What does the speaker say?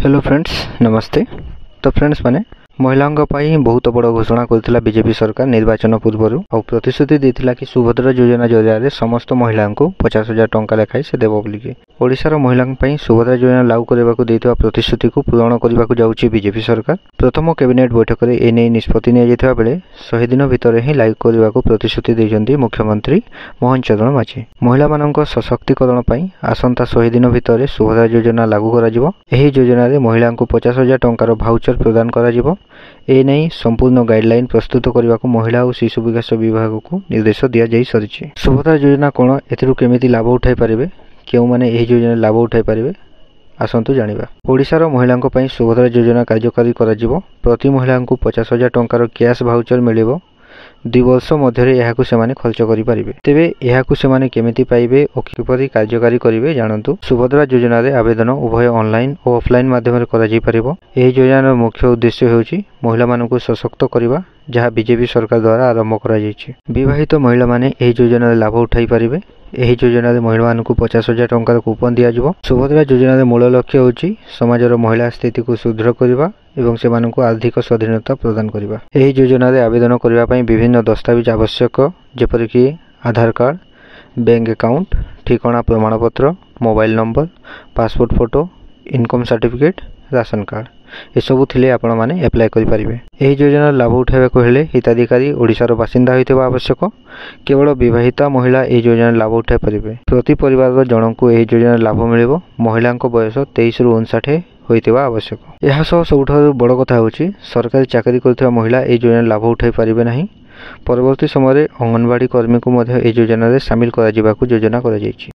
Hello friends नमस्ते। तो friends माने महिलाओं बहुत बड़ घोषणा करथिला बीजेपी सरकार निर्वाचन पूर्व और प्रतिश्रुति देथिला कि सुभद्रा योजना जरिया समस्त महिला को 50,000 टंका लेखाई से देव बोलिकी। ओडिशार महिलांक सुभद्रा योजना लागू करने देथिबा प्रतिश्रुति को पूरण करने को जाउछि बीजेपी सरकार। प्रथम कैबिनेट बैठक में एने निष्पत्ति नि जायथिबा बेले 100 दिन भितर ही लागू करने को प्रतिश्रुति दैछन्ति मुख्यमंत्री मोहन चरण माझी। महिला मानक सशक्तिकरण पई आसंता 100 दिन भितर सुभद्रा योजना लागू करा जिवो। एही योजना रे महिला को 50,000 टंकार भाउचर प्रदान करा जिवो। ए नहीं संपूर्ण गाइडलाइन प्रस्तुत करने को महिला और शिशु विकास विभाग को निर्देश दि जा सारी। सुभद्रा योजना कौन एमती लाभ उठाई पारे क्यों मैंने योजना लाभ उठाई पारे आसतु जाना। ओडिशार महिलांक सुभद्रा योजना कार्यकारी करा प्रति महिला को 50,000 टंकार कैश भाउचर मिलिबो। 2 वर्ष मध्य से खर्च करें। तेबे से केमिति पाइबे और किपरि कार्यकारी करेंगे जानतु। सुभद्रा योजना रे आवेदन उभय ऑनलाइन और ऑफलाइन माध्यम करा जाई परिबो। एही योजनार मुख्य उद्देश्य होउछि महिला मानकु सशक्त करबा, जहाँ बीजेपी सरकार द्वारा आरंभ करा जायछि। विवाहित महिला माने एही योजना लाभ उठाई पारिबे। एही योजना रे महिला मानकु 50,000 टंकार कूपन दिया जिवो। सुभद्रा योजना रे मूल लक्ष्य होउछि समाजर महिला स्थिति को सुदृढ़ करबा एवं सेमानकु आर्थिक स्वाधीनता प्रदान करबा। एही योजना रे आवेदन करबा पई विभिन्न दस्तावेज आवश्यक, जेपरिक आधार कार्ड, बैंक अकाउंट, ठिकाना प्रमाणपत्र, mobile number, passport photo, income certificate, ration card ये सब थिले आपण माने अप्लाई करि परिबे। एही योजना लाभ उठाइबा को हेले हिताधिकारी ओडिशार बासिंदा होइतबा आवश्यक। केवल विवाहिता महिला एही योजना लाभ उठाइ परिबे। प्रति परिवार जनकु एही योजना लाभ मिलिबो। महिलांक बयस 23 रु 59 होइतबा आवश्यक। एहा सबुठारु बड़ कथा होछि सरकारी चाकरी करथिबा महिला एही योजना लाभ उठाइ परिबे नाही। परवर्ती समय अंगनवाड़ी कर्मी को एही योजना रे शामिल करा जिबाकु योजना करा जायछि।